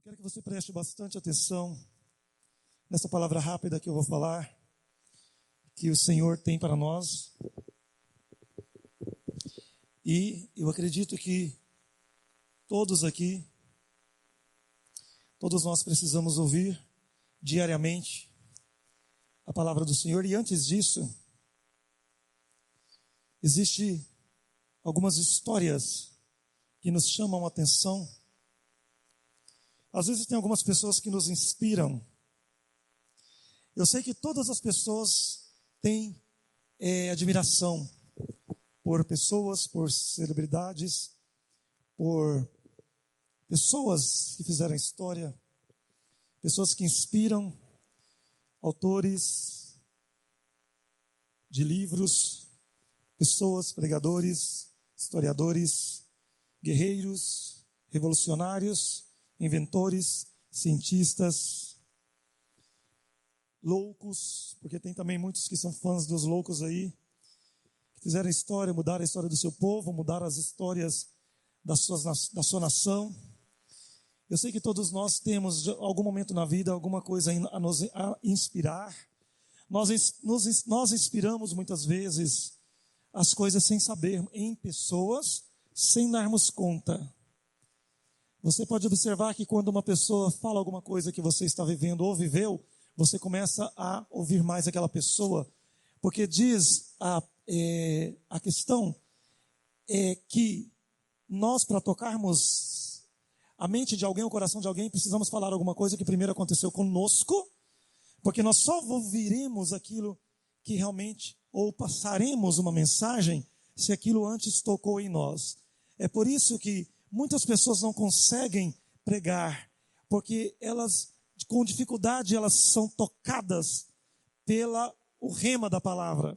Quero que você preste bastante atenção nessa palavra rápida que eu vou falar, que o Senhor tem para nós. E eu acredito que todos aqui, todos nós precisamos ouvir diariamente a palavra do Senhor. E antes disso, existem algumas histórias que nos chamam a atenção. Às vezes tem algumas pessoas que nos inspiram. Eu sei que todas as pessoas têm admiração por pessoas, por celebridades, por pessoas que fizeram história, pessoas que inspiram, autores de livros, pessoas, pregadores, historiadores, guerreiros, revolucionários, inventores, cientistas, loucos, porque tem também muitos que são fãs dos loucos aí, que fizeram história, mudaram a história do seu povo, mudaram as histórias da sua nação. Eu sei que todos nós temos, em algum momento na vida, alguma coisa a nos inspirar. Nós inspiramos muitas vezes as coisas sem saber, em pessoas, sem darmos conta. Você pode observar que quando uma pessoa fala alguma coisa que você está vivendo ou viveu, você começa a ouvir mais aquela pessoa, porque diz a questão é que nós, para tocarmos a mente de alguém, o coração de alguém, precisamos falar alguma coisa que primeiro aconteceu conosco, porque nós só ouviremos aquilo que realmente, ou passaremos uma mensagem, se aquilo antes tocou em nós. É por isso que muitas pessoas não conseguem pregar, porque elas, com dificuldade, elas são tocadas o rema da palavra.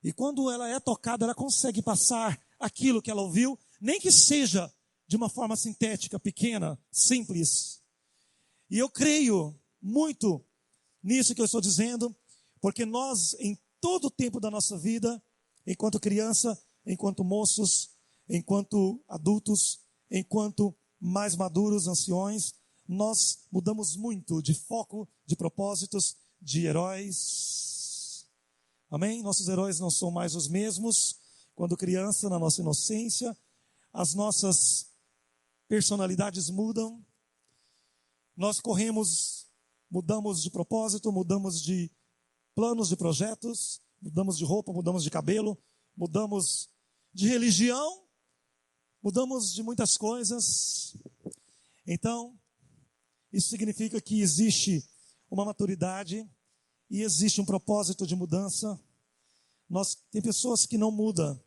E quando ela é tocada, ela consegue passar aquilo que ela ouviu, nem que seja de uma forma sintética, pequena, simples. E eu creio muito nisso que eu estou dizendo, porque nós, em todo o tempo da nossa vida, enquanto criança, enquanto moços, enquanto adultos, enquanto mais maduros, anciões, nós mudamos muito de foco, de propósitos, de heróis. Amém? Nossos heróis não são mais os mesmos. Quando criança, na nossa inocência, as nossas personalidades mudam. Nós mudamos de propósito, mudamos de planos, de projetos, mudamos de roupa, mudamos de cabelo, mudamos de religião, mudamos de muitas coisas. Então, isso significa que existe uma maturidade e existe um propósito de mudança. Tem pessoas que não mudam,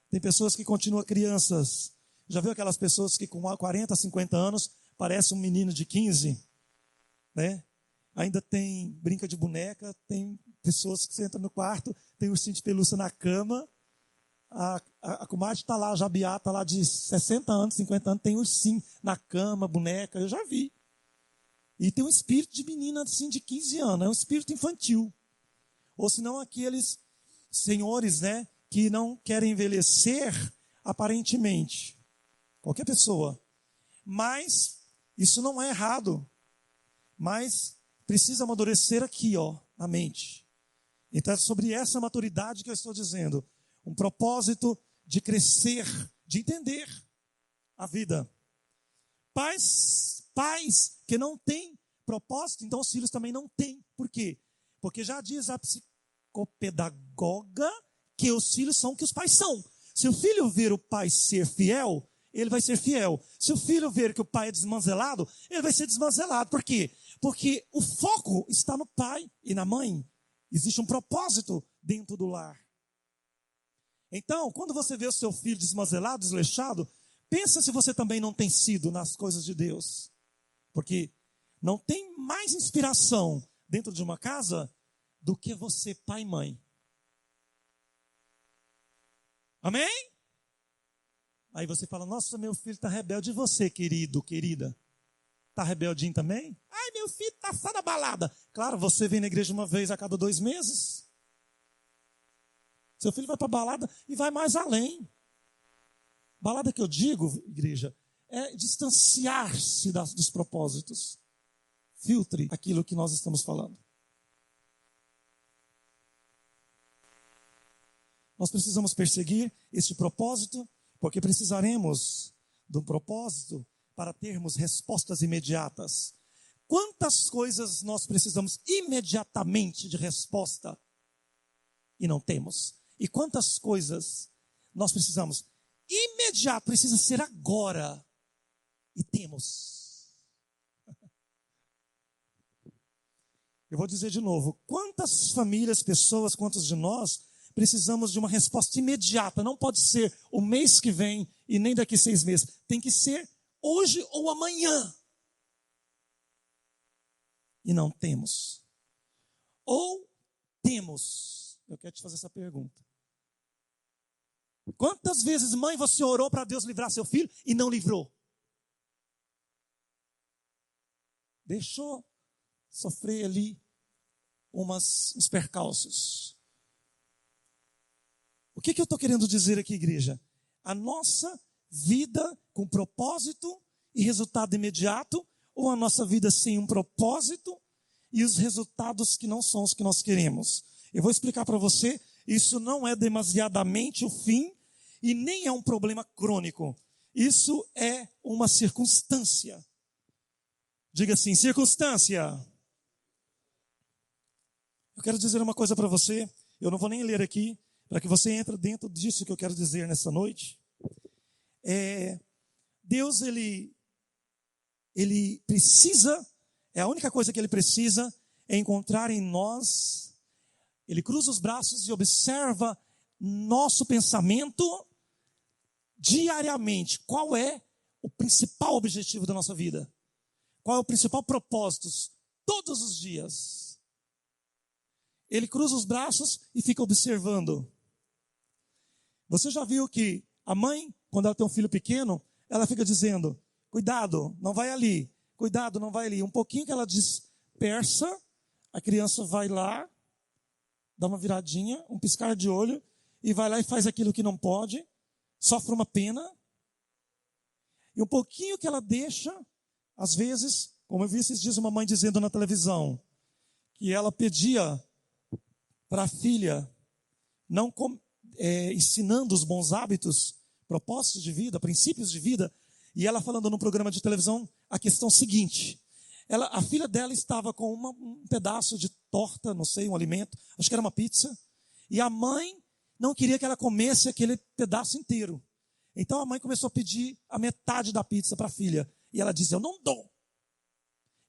tem pessoas que continuam crianças. Já viu aquelas pessoas que com 40, 50 anos parece um menino de 15, né? Ainda brinca de boneca, tem pessoas que você entra no quarto, tem ursinho de pelúcia na cama. A comadre está lá, a Jabiá está lá de 60 anos, 50 anos, tem ursinho na cama, boneca, eu já vi. E tem um espírito de menina assim de 15 anos, é um espírito infantil. Ou senão aqueles senhores, né, que não querem envelhecer aparentemente. Qualquer pessoa. Mas isso não é errado. Mas precisa amadurecer aqui, na mente. Então é sobre essa maturidade que eu estou dizendo. Um propósito de crescer, de entender a vida. Pais que não têm propósito, então os filhos também não têm. Por quê? Porque já diz a psicopedagoga que os filhos são o que os pais são. Se o filho ver o pai ser fiel, ele vai ser fiel. Se o filho ver que o pai é desmanzelado, ele vai ser desmanzelado. Por quê? Porque o foco está no pai e na mãe. Existe um propósito dentro do lar. Então, quando você vê o seu filho desmanzelado, desleixado, pensa se você também não tem sido nas coisas de Deus. Porque não tem mais inspiração dentro de uma casa do que você, pai e mãe. Amém? Aí você fala, nossa, meu filho está rebelde. E você, querido, querida? Está rebeldinho também? Ai, meu filho está só na balada. Claro, você vem na igreja uma vez a cada 2 meses. Seu filho vai para a balada e vai mais além. Balada que eu digo, igreja, é distanciar-se dos propósitos. Filtre aquilo que nós estamos falando. Nós precisamos perseguir este propósito, porque precisaremos de um propósito para termos respostas imediatas. Quantas coisas nós precisamos imediatamente de resposta e não temos? E quantas coisas nós precisamos imediato, precisa ser agora e temos? Eu vou dizer de novo, quantas famílias, pessoas, quantos de nós precisamos de uma resposta imediata? Não pode ser o mês que vem e nem daqui 6 meses. Tem que ser hoje ou amanhã. E não temos. Ou temos. Eu quero te fazer essa pergunta. Quantas vezes, mãe, você orou para Deus livrar seu filho e não livrou? Deixou sofrer ali uns percalços. O que eu estou querendo dizer aqui, igreja? A nossa vida com propósito e resultado imediato, ou a nossa vida sem um propósito e os resultados que não são os que nós queremos? Eu vou explicar para você, isso não é demasiadamente o fim e nem é um problema crônico. Isso é uma circunstância. Diga assim, circunstância. Eu quero dizer uma coisa para você, eu não vou nem ler aqui, para que você entre dentro disso que eu quero dizer nessa noite. Deus, ele precisa, a única coisa que ele precisa é encontrar em nós, ele cruza os braços e observa nosso pensamento diariamente. Qual é o principal objetivo da nossa vida? Qual é o principal propósito? Todos os dias. Ele cruza os braços e fica observando. Você já viu que a mãe, quando ela tem um filho pequeno, ela fica dizendo, cuidado, não vai ali, cuidado, não vai ali. Um pouquinho que ela dispersa, a criança vai lá, dá uma viradinha, um piscar de olho, e vai lá e faz aquilo que não pode, sofre uma pena. E um pouquinho que ela deixa, às vezes, como eu vi esses dias uma mãe dizendo na televisão, que ela pedia para a filha, ensinando os bons hábitos, propósitos de vida, princípios de vida, e ela falando num programa de televisão a questão seguinte, a filha dela estava com um pedaço de torta, não sei, um alimento, acho que era uma pizza, e a mãe não queria que ela comesse aquele pedaço inteiro. Então a mãe começou a pedir a metade da pizza para a filha, e ela disse, eu não dou.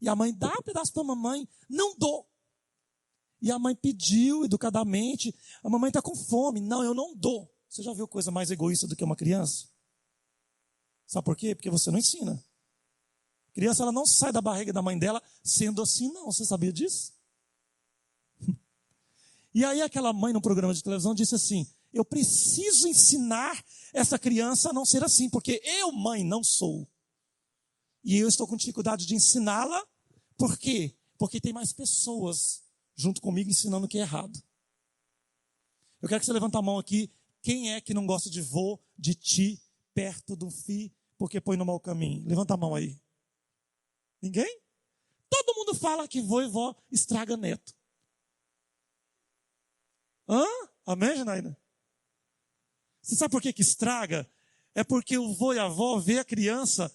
E a mãe dá um pedaço para a mamãe, não dou. E a mãe pediu educadamente, a mamãe está com fome, não, eu não dou. Você já viu coisa mais egoísta do que uma criança? Sabe por quê? Porque você não ensina. A criança, ela não sai da barriga da mãe dela sendo assim, não. Você sabia disso? E aí aquela mãe no programa de televisão disse assim, eu preciso ensinar essa criança a não ser assim, porque eu, mãe, não sou. E eu estou com dificuldade de ensiná-la. Por quê? Porque tem mais pessoas junto comigo ensinando o que é errado. Eu quero que você levante a mão aqui. Quem é que não gosta de vô, de ti, perto do fi, porque põe no mau caminho? Levanta a mão aí. Ninguém? Todo mundo fala que vô e vó estraga neto. Hã? Amém, Janaína? Você sabe por que estraga? É porque o vô e a avó vê a criança,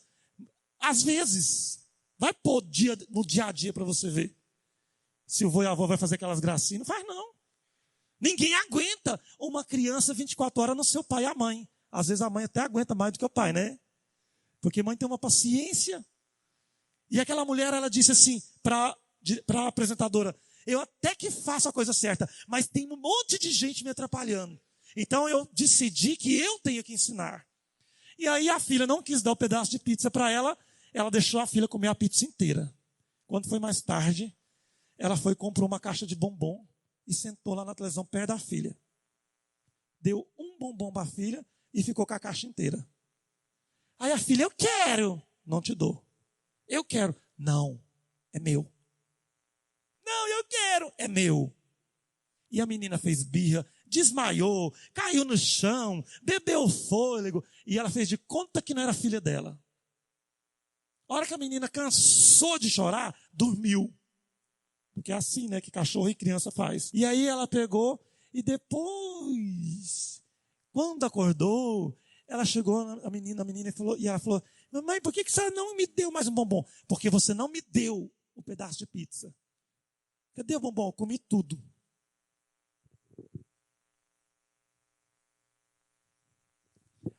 às vezes, vai pôr no dia a dia para você ver. Se o vô e a avó vai fazer aquelas gracinhas, não faz não. Ninguém aguenta uma criança 24 horas no seu pai e a mãe. Às vezes a mãe até aguenta mais do que o pai, né? Porque a mãe tem uma paciência. E aquela mulher, ela disse assim para a apresentadora, eu até que faço a coisa certa, mas tem um monte de gente me atrapalhando. Então eu decidi que eu tenho que ensinar. E aí a filha não quis dar um pedaço de pizza para ela, ela deixou a filha comer a pizza inteira. Quando foi mais tarde, ela foi e comprou uma caixa de bombom e sentou lá na televisão perto da filha. Deu um bombom para a filha e ficou com a caixa inteira. Aí a filha, eu quero. Não te dou. Eu quero. Não, é meu. Não, eu quero. É meu. E a menina fez birra, desmaiou, caiu no chão, bebeu fôlego. E ela fez de conta que não era filha dela. A hora que a menina cansou de chorar, dormiu. Porque é assim, né, que cachorro e criança faz. E aí ela pegou e depois, quando acordou, ela chegou, a menina e ela falou, mamãe, por que você não me deu mais um bombom? Porque você não me deu um pedaço de pizza. Cadê o bombom? Eu comi tudo.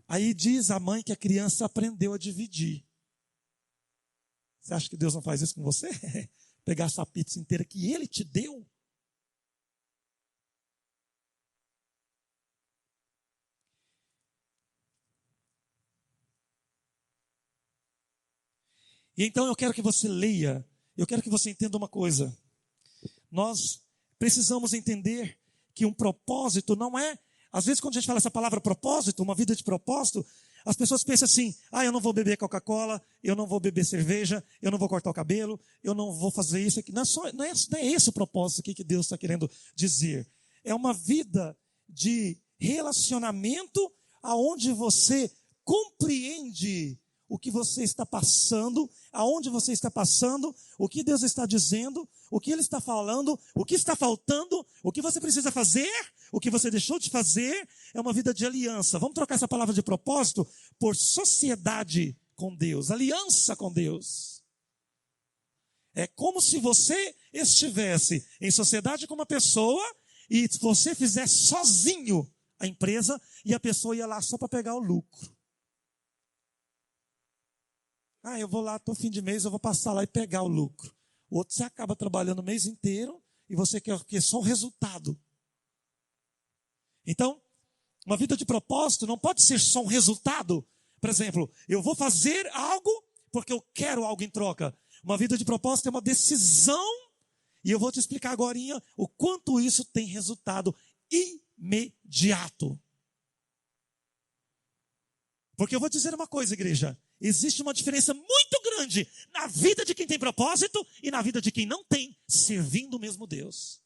Aí diz a mãe que a criança aprendeu a dividir. Você acha que Deus não faz isso com você? Pegar essa pizza inteira que Ele te deu? E então eu quero que você leia, eu quero que você entenda uma coisa. Nós precisamos entender que um propósito não é... Às vezes quando a gente fala essa palavra propósito, uma vida de propósito, as pessoas pensam assim, eu não vou beber Coca-Cola, eu não vou beber cerveja, eu não vou cortar o cabelo, eu não vou fazer isso aqui. Não é esse o propósito aqui que Deus está querendo dizer. É uma vida de relacionamento aonde você compreende o que você está passando, aonde você está passando, o que Deus está dizendo, o que Ele está falando, o que está faltando, o que você precisa fazer, o que você deixou de fazer. É uma vida de aliança. Vamos trocar essa palavra de propósito por sociedade com Deus, aliança com Deus. É como se você estivesse em sociedade com uma pessoa e você fizesse sozinho a empresa e a pessoa ia lá só para pegar o lucro. Eu vou lá, fim de mês, eu vou passar lá e pegar o lucro. O outro você acaba trabalhando o mês inteiro e você quer só o resultado. Então, uma vida de propósito não pode ser só um resultado. Por exemplo, eu vou fazer algo porque eu quero algo em troca. Uma vida de propósito é uma decisão e eu vou te explicar agora o quanto isso tem resultado imediato. Porque eu vou dizer uma coisa, igreja. Existe uma diferença muito grande na vida de quem tem propósito e na vida de quem não tem, servindo o mesmo Deus.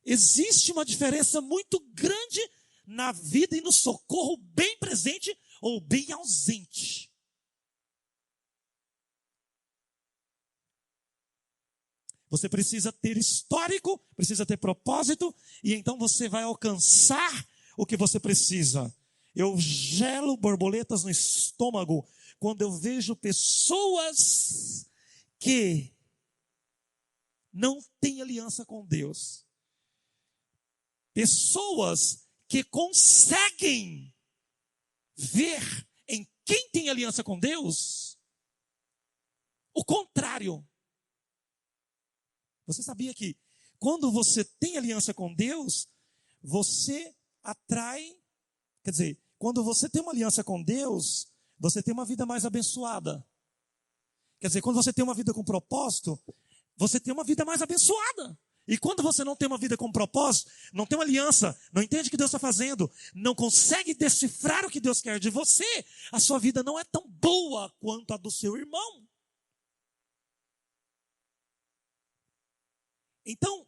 Existe uma diferença muito grande na vida e no socorro bem presente ou bem ausente. Você precisa ter histórico, precisa ter propósito, e então você vai alcançar o que você precisa. Eu gelo borboletas no estômago quando eu vejo pessoas que não têm aliança com Deus. Pessoas que conseguem ver em quem tem aliança com Deus o contrário. Você sabia que quando você tem aliança com Deus, você atrai... Quer dizer, quando você tem uma aliança com Deus, você tem uma vida mais abençoada. Quer dizer, quando você tem uma vida com propósito, você tem uma vida mais abençoada. E quando você não tem uma vida com propósito, não tem uma aliança, não entende o que Deus está fazendo, não consegue decifrar o que Deus quer de você, a sua vida não é tão boa quanto a do seu irmão. Então,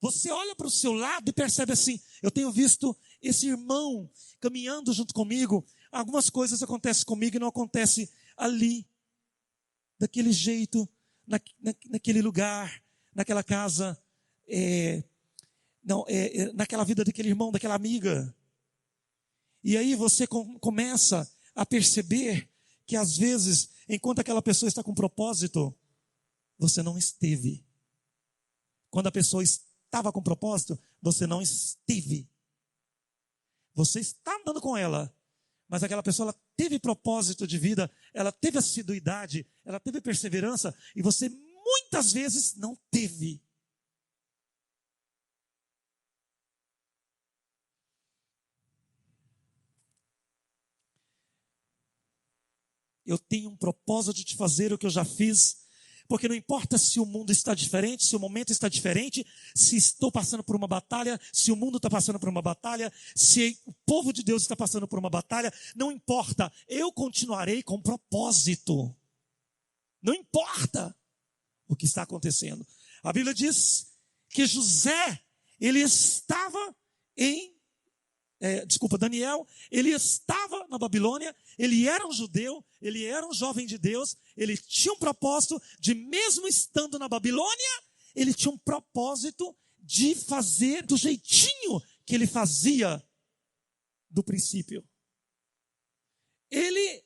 você olha para o seu lado e percebe assim, eu tenho visto esse irmão caminhando junto comigo, algumas coisas acontecem comigo e não acontecem ali, daquele jeito, naquele lugar, naquela casa, naquela vida daquele irmão, daquela amiga. E aí você começa a perceber que às vezes, enquanto aquela pessoa está com propósito, você não esteve. Quando a pessoa estava com propósito, você não esteve. Você está andando com ela, mas aquela pessoa ela teve propósito de vida, ela teve assiduidade, ela teve perseverança, e você muitas vezes não teve. Eu tenho um propósito de fazer o que eu já fiz, porque não importa se o mundo está diferente, se o momento está diferente, se estou passando por uma batalha, se o mundo está passando por uma batalha, se o povo de Deus está passando por uma batalha, não importa, eu continuarei com propósito. Não importa o que está acontecendo. A Bíblia diz que José, ele estava em Daniel, ele estava na Babilônia, ele era um judeu, ele era um jovem de Deus, ele tinha um propósito de, mesmo estando na Babilônia, ele tinha um propósito de fazer do jeitinho que ele fazia do princípio. Ele,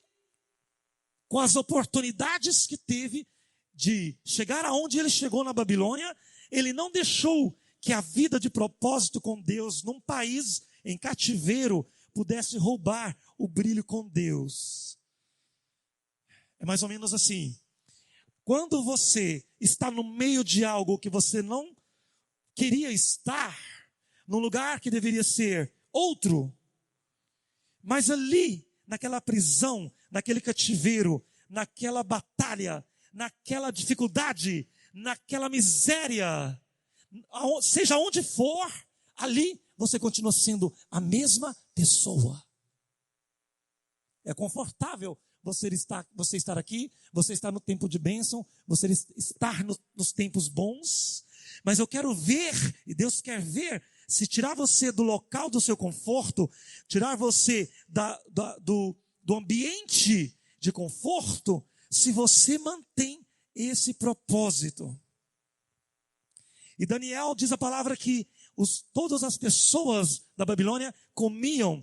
com as oportunidades que teve de chegar aonde ele chegou na Babilônia, ele não deixou que a vida de propósito com Deus num país em cativeiro pudesse roubar o brilho com Deus. É mais ou menos assim. Quando você está no meio de algo que você não queria estar, num lugar que deveria ser outro, mas ali, naquela prisão, naquele cativeiro, naquela batalha, naquela dificuldade, naquela miséria, seja onde for, ali você continua sendo a mesma pessoa. É confortável você estar aqui, você estar no tempo de bênção, você estar nos tempos bons, mas eu quero ver, e Deus quer ver, se tirar você do local do seu conforto, tirar você do ambiente de conforto, se você mantém esse propósito. E Daniel diz a palavra que todas as pessoas da Babilônia comiam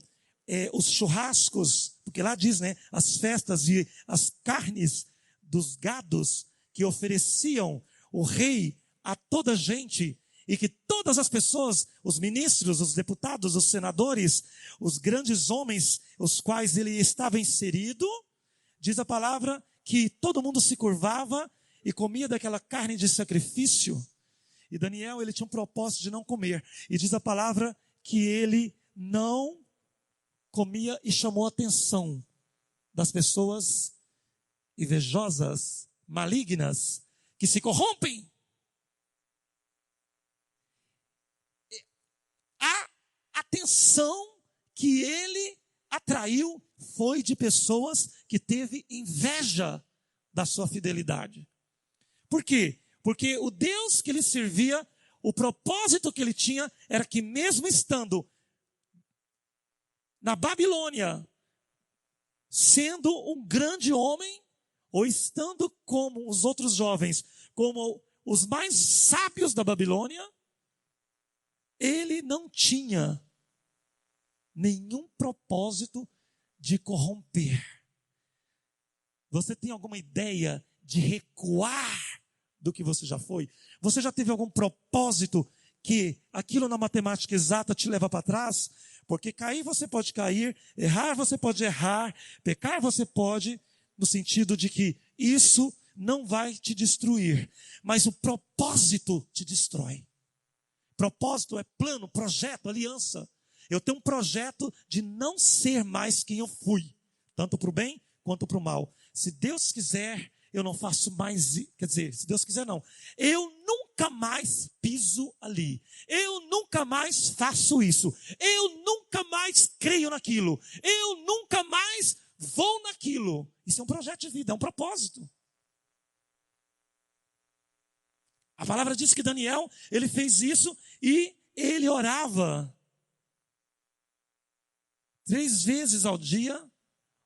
os churrascos, porque lá diz, né, as festas e as carnes dos gados que ofereciam o rei a toda a gente, e que todas as pessoas, os ministros, os deputados, os senadores, os grandes homens, os quais ele estava inserido, diz a palavra que todo mundo se curvava e comia daquela carne de sacrifício. E Daniel, ele tinha um propósito de não comer. E diz a palavra que ele não comia e chamou a atenção das pessoas invejosas, malignas, que se corrompem. A atenção que ele atraiu foi de pessoas que teve inveja da sua fidelidade. Por quê? Porque o Deus que ele servia, o propósito que ele tinha, era que mesmo estando na Babilônia, sendo um grande homem, ou estando como os outros jovens, como os mais sábios da Babilônia, ele não tinha nenhum propósito de corromper. Você tem alguma ideia de recuar do que você já foi? Você já teve algum propósito que aquilo na matemática exata te leva para trás? Porque cair você pode cair, errar você pode errar, pecar você pode, no sentido de que isso não vai te destruir, mas o propósito te destrói. Propósito é plano, projeto, aliança. Eu tenho um projeto de não ser mais quem eu fui, tanto para o bem quanto para o mal. Se Deus quiser, eu não faço mais, quer dizer, se Deus quiser não, eu nunca mais piso ali, eu nunca mais faço isso, eu nunca mais creio naquilo, eu nunca mais vou naquilo. Isso é um projeto de vida, é um propósito. A palavra diz que Daniel, ele fez isso e ele orava 3 vezes ao dia,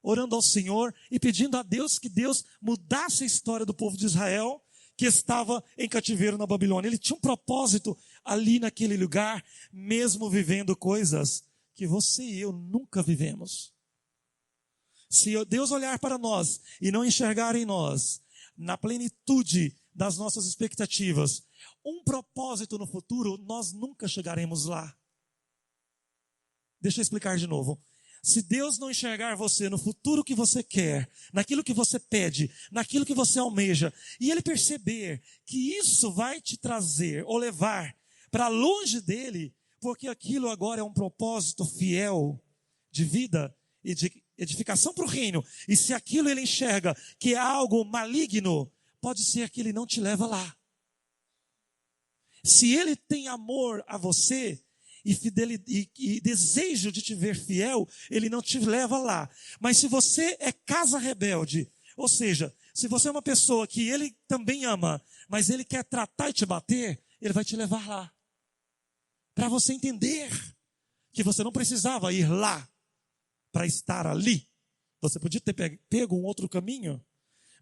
orando ao Senhor e pedindo a Deus que Deus mudasse a história do povo de Israel, que estava em cativeiro na Babilônia. Ele tinha um propósito ali naquele lugar, mesmo vivendo coisas que você e eu nunca vivemos. Se Deus olhar para nós e não enxergar em nós, na plenitude das nossas expectativas, um propósito no futuro, nós nunca chegaremos lá. Deixa eu explicar de novo. Se Deus não enxergar você no futuro que você quer, naquilo que você pede, naquilo que você almeja, e Ele perceber que isso vai te trazer ou levar para longe dele, porque aquilo agora é um propósito fiel de vida e de edificação para o reino, e se aquilo Ele enxerga que é algo maligno, pode ser que Ele não te leva lá. Se Ele tem amor a você, e desejo de te ver fiel, Ele não te leva lá. Mas se você é casa rebelde, ou seja, se você é uma pessoa que Ele também ama, mas Ele quer tratar e te bater, Ele vai te levar lá. Para você entender que você não precisava ir lá para estar ali. Você podia ter pego um outro caminho,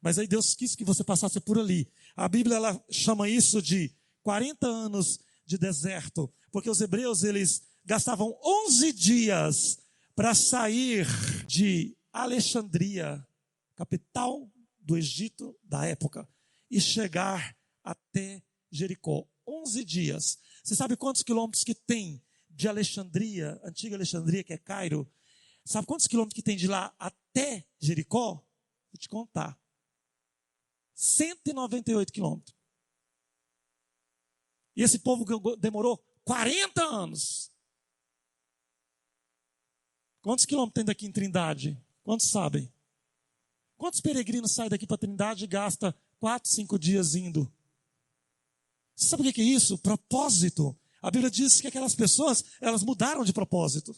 mas aí Deus quis que você passasse por ali. A Bíblia ela chama isso de 40 anos de deserto, porque os hebreus eles gastavam 11 dias para sair de Alexandria, capital do Egito da época, e chegar até Jericó. 11 dias. Você sabe quantos quilômetros que tem de Alexandria, antiga Alexandria, que é Cairo? Sabe quantos quilômetros que tem de lá até Jericó? Vou te contar. 198 quilômetros. E esse povo demorou 40 anos. Quantos quilômetros tem daqui em Trindade? Quantos sabem? Quantos peregrinos saem daqui para Trindade e gastam 4, 5 dias indo? Você sabe o que é isso? Propósito. A Bíblia diz que aquelas pessoas, elas mudaram de propósito.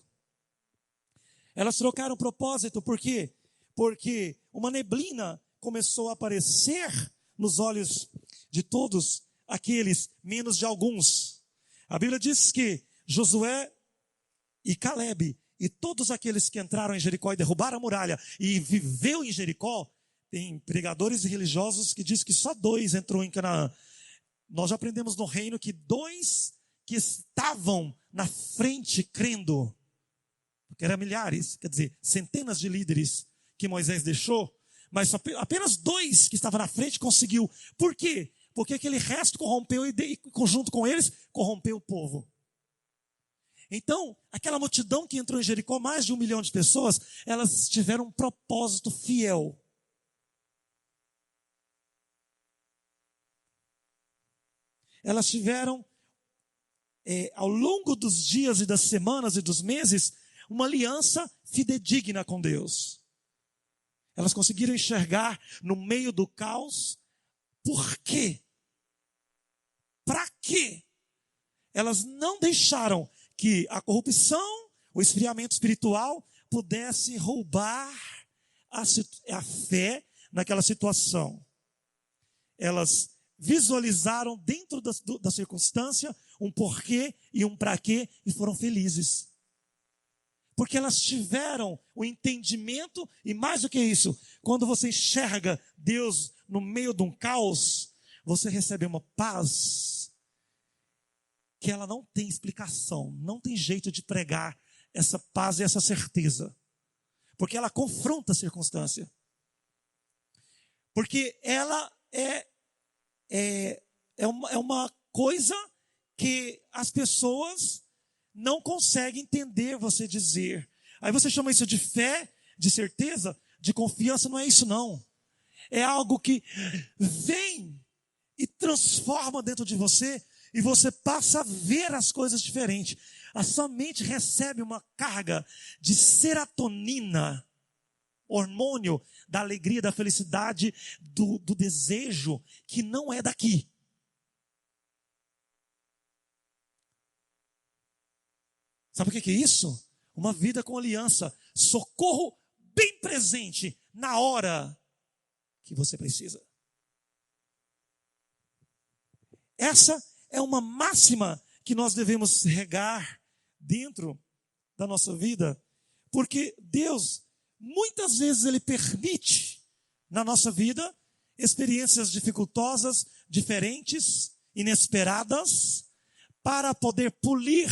Elas trocaram propósito, por quê? Porque uma neblina começou a aparecer nos olhos de todos aqueles, menos de alguns. A Bíblia diz que Josué e Calebe e todos aqueles que entraram em Jericó e derrubaram a muralha e viveu em Jericó, tem pregadores religiosos que dizem que só 2 entrou em Canaã. Nós já aprendemos no reino que 2 que estavam na frente crendo, porque eram milhares, quer dizer, centenas de líderes que Moisés deixou, mas apenas 2 que estavam na frente conseguiu. Por quê? Porque aquele resto corrompeu e junto com eles, corrompeu o povo. Então, aquela multidão que entrou em Jericó, mais de 1 milhão de pessoas, elas tiveram um propósito fiel. Elas tiveram, ao longo dos dias e das semanas e dos meses, uma aliança fidedigna com Deus. Elas conseguiram enxergar no meio do caos. Por quê? Para quê? Elas não deixaram que a corrupção, o esfriamento espiritual pudesse roubar a fé naquela situação. Elas visualizaram dentro da circunstância um porquê e um para quê e foram felizes. Porque elas tiveram o entendimento e mais do que isso, quando você enxerga Deus no meio de um caos, você recebe uma paz que ela não tem explicação, não tem jeito de pregar essa paz e essa certeza. Porque ela confronta a circunstância. Porque ela é uma coisa que as pessoas não conseguem entender você dizer. Aí você chama isso de fé, de certeza, de confiança. Não é isso não. É algo que vem e transforma dentro de você e você passa a ver as coisas diferentes. A sua mente recebe uma carga de serotonina, hormônio da alegria, da felicidade, do desejo, que não é daqui. Sabe o que é isso? Uma vida com aliança. Socorro bem presente na hora que você precisa. Essa é uma máxima que nós devemos regar dentro da nossa vida, porque Deus, muitas vezes, Ele permite na nossa vida experiências dificultosas, diferentes, inesperadas, para poder polir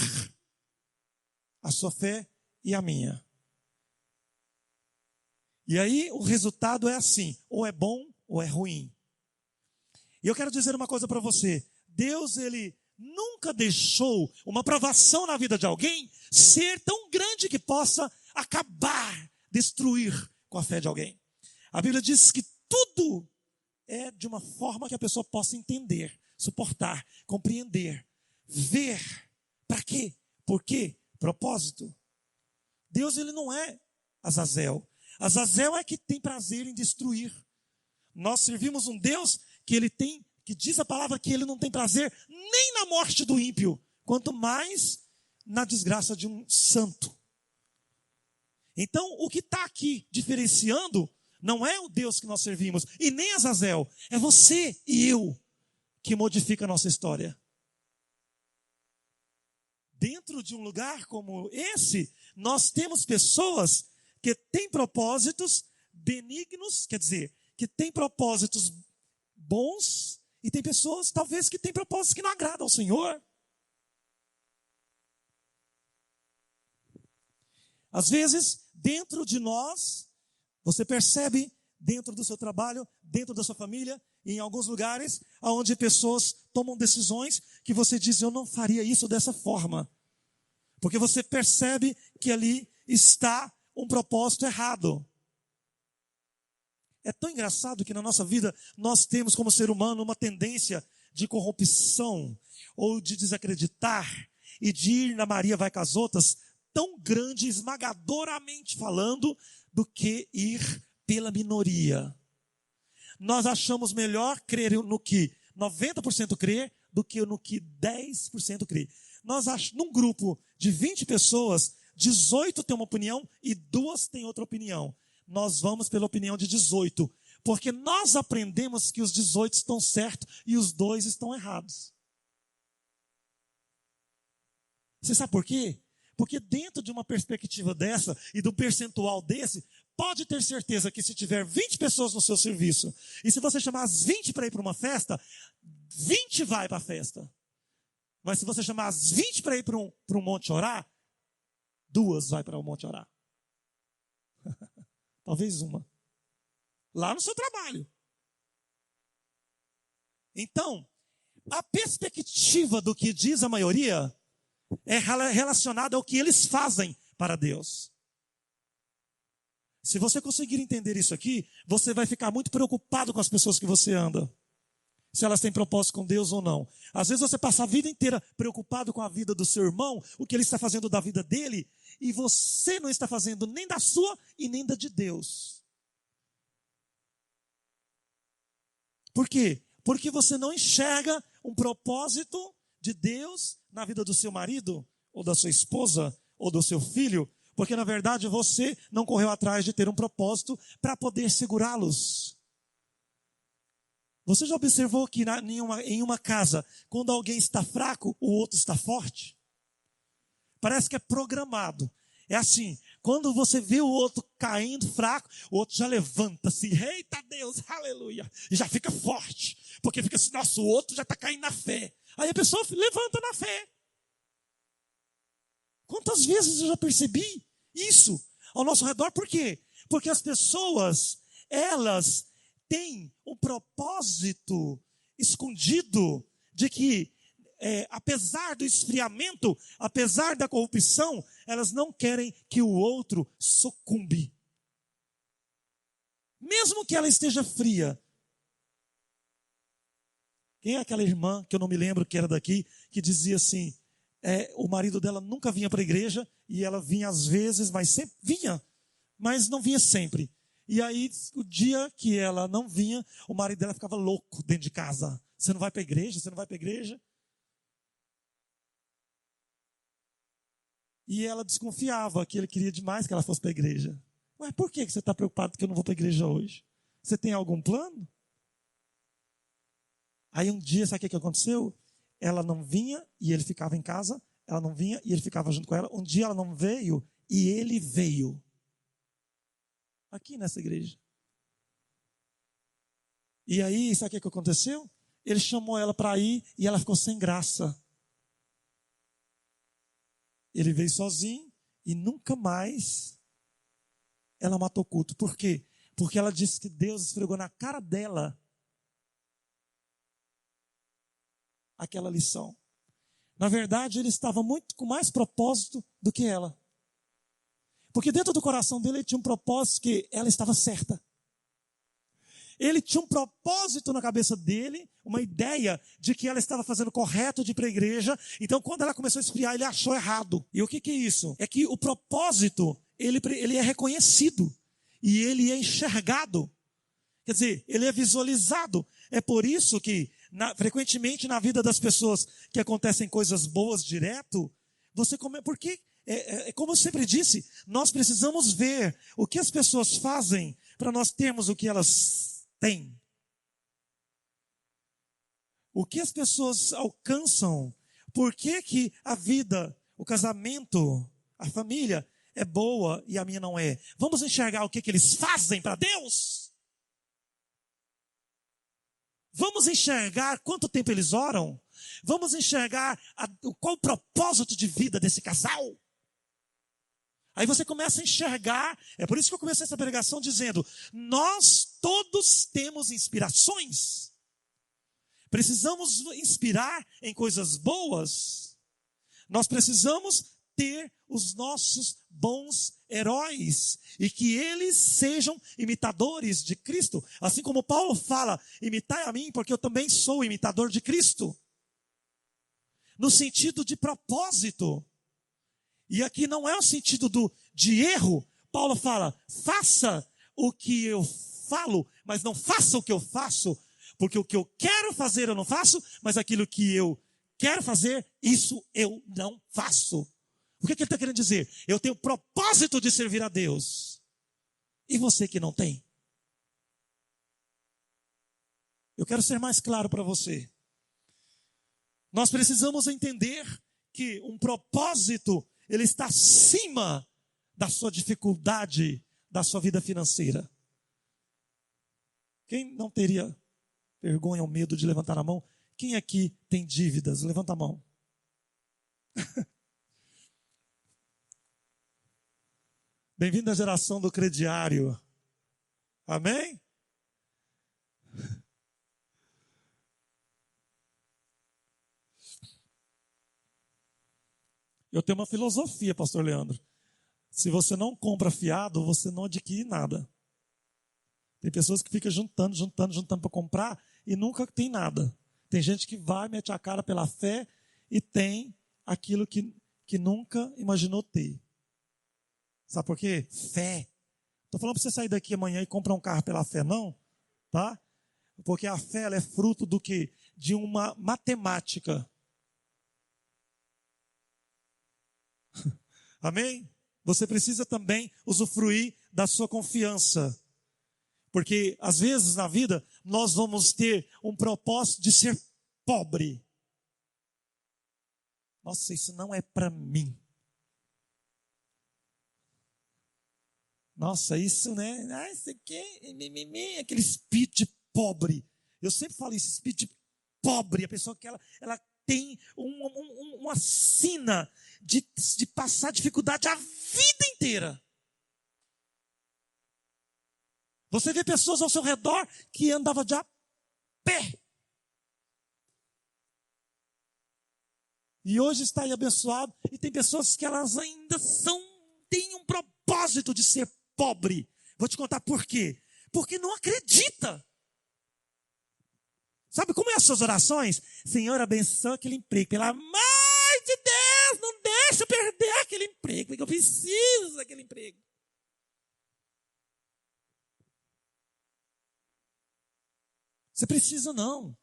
a sua fé e a minha. E aí o resultado é assim, ou é bom ou é ruim. E eu quero dizer uma coisa para você. Deus, Ele nunca deixou uma provação na vida de alguém ser tão grande que possa acabar, destruir com a fé de alguém. A Bíblia diz que tudo é de uma forma que a pessoa possa entender, suportar, compreender, ver. Para quê? Por quê? Propósito. Deus, Ele não é Azazel. Azazel é que tem prazer em destruir. Nós servimos um Deus que diz a palavra que Ele não tem prazer nem na morte do ímpio, quanto mais na desgraça de um santo. Então, o que está aqui diferenciando não é o Deus que nós servimos, e nem Azazel, é você e eu que modifica a nossa história. dentro de um lugar como esse, nós temos pessoas que têm propósitos benignos, quer dizer, que têm propósitos bons, e tem pessoas, talvez, que têm propósitos que não agradam ao Senhor. Às vezes, dentro de nós, você percebe, dentro do seu trabalho, dentro da sua família, em alguns lugares, onde pessoas tomam decisões que você diz, eu não faria isso dessa forma. Porque você percebe que ali está um propósito errado. É tão engraçado que na nossa vida nós temos como ser humano uma tendência de corrupção ou de desacreditar e de ir na Maria vai com as outras tão grande, esmagadoramente falando, do que ir pela minoria. Nós achamos melhor crer no que 90% crê do que no que 10% crê. Nós achamos, num grupo de 20 pessoas, 18 têm uma opinião e 2 têm outra opinião. Nós vamos pela opinião de 18, porque nós aprendemos que os 18 estão certos e os 2 estão errados. Você sabe por quê? Porque dentro de uma perspectiva dessa e do percentual desse, pode ter certeza que se tiver 20 pessoas no seu serviço, e se você chamar as 20 para ir para uma festa, 20 vai para a festa. Mas se você chamar as 20 para ir para um monte orar, 2 vai para o monte orar. Talvez uma. Lá no seu trabalho. Então, a perspectiva do que diz a maioria é relacionada ao que eles fazem para Deus. Se você conseguir entender isso aqui, você vai ficar muito preocupado com as pessoas que você anda. Se elas têm propósito com Deus ou não. Às vezes você passa a vida inteira preocupado com a vida do seu irmão, o que ele está fazendo da vida dele, e você não está fazendo nem da sua e nem da de Deus. Por quê? Porque você não enxerga um propósito de Deus na vida do seu marido, ou da sua esposa, ou do seu filho, porque na verdade você não correu atrás de ter um propósito para poder segurá-los. Você já observou que em uma casa, quando alguém está fraco, o outro está forte? Parece que é programado. É assim, quando você vê o outro caindo fraco, o outro já levanta-se, eita Deus, aleluia, e já fica forte, porque fica assim, nossa, o outro já está caindo na fé. Aí a pessoa levanta na fé. Quantas vezes eu já percebi isso ao nosso redor? Por quê? Porque as pessoas, elas têm um propósito escondido de que, apesar do esfriamento, apesar da corrupção, elas não querem que o outro sucumbe. Mesmo que ela esteja fria. Quem é aquela irmã, que eu não me lembro que era daqui, que dizia assim, o marido dela nunca vinha para a igreja, e ela vinha às vezes, mas sempre vinha, mas não vinha sempre. E aí, o dia que ela não vinha, o marido dela ficava louco dentro de casa. Você não vai para a igreja? Você não vai para a igreja? E ela desconfiava que ele queria demais que ela fosse para a igreja. Mas por que você está preocupado que eu não vou para a igreja hoje? Você tem algum plano? Aí um dia, sabe o que aconteceu? Ela não vinha e ele ficava em casa. Ela não vinha e ele ficava junto com ela. Um dia ela não veio e ele veio. Aqui nessa igreja. E aí, sabe o que aconteceu? Ele chamou ela para ir e ela ficou sem graça. Ele veio sozinho e nunca mais ela matou culto. Por quê? Porque ela disse que Deus esfregou na cara dela aquela lição. Na verdade, ele estava muito com mais propósito do que ela. Porque dentro do coração dele ele tinha um propósito que ela estava certa. Ele tinha um propósito na cabeça dele, uma ideia de que ela estava fazendo correto de ir para a igreja. Então, quando ela começou a esfriar, ele achou errado. E o que é isso? É que o propósito, ele é reconhecido. E ele é enxergado. Quer dizer, ele é visualizado. É por isso que, frequentemente, na vida das pessoas que acontecem coisas boas direto, porque, como eu sempre disse, nós precisamos ver o que as pessoas fazem para nós termos o que elas têm. O que as pessoas alcançam. Por que a vida, o casamento, a família é boa e a minha não é. Vamos enxergar o que eles fazem para Deus? Vamos enxergar quanto tempo eles oram? Vamos enxergar qual o propósito de vida desse casal? Aí você começa a enxergar, é por isso que eu comecei essa pregação dizendo, nós todos temos inspirações. Precisamos inspirar em coisas boas. Nós precisamos ter os nossos bons heróis e que eles sejam imitadores de Cristo. Assim como Paulo fala, imitai a mim porque eu também sou imitador de Cristo. No sentido de propósito. E aqui não é o sentido de erro. Paulo fala, faça o que eu falo, mas não faça o que eu faço, porque o que eu quero fazer eu não faço, mas aquilo que eu quero fazer, isso eu não faço. O que ele está querendo dizer? Eu tenho o propósito de servir a Deus. E você que não tem? Eu quero ser mais claro para você. Nós precisamos entender que um propósito, ele está acima da sua dificuldade, da sua vida financeira. Quem não teria vergonha ou medo de levantar a mão? Quem aqui tem dívidas? Levanta a mão. Bem-vindo à geração do crediário. Amém? Eu tenho uma filosofia, pastor Leandro. Se você não compra fiado, você não adquire nada. Tem pessoas que ficam juntando para comprar e nunca tem nada. Tem gente que vai, mete a cara pela fé e tem aquilo que nunca imaginou ter. Sabe por quê? Fé. Estou falando para você sair daqui amanhã e comprar um carro pela fé, não. Tá? Porque a fé ela é fruto do quê? De uma matemática. Amém? Você precisa também usufruir da sua confiança. Porque, às vezes, na vida, nós vamos ter um propósito de ser pobre. Nossa, isso não é para mim. Nossa, isso, né? Ah, isso aqui é aquele espírito de pobre. Eu sempre falo isso, espírito de pobre. A pessoa que ela tem uma sina de passar dificuldade a vida inteira. Você vê pessoas ao seu redor que andavam de a pé. E hoje está aí abençoado. E tem pessoas que elas ainda têm um propósito de ser pobre. Vou te contar por quê. Porque não acredita. Sabe como é as suas orações? Senhor, abençoa aquele emprego. Pelo amor de Deus, não deixa eu perder aquele emprego, porque eu preciso daquele emprego. Você precisa não.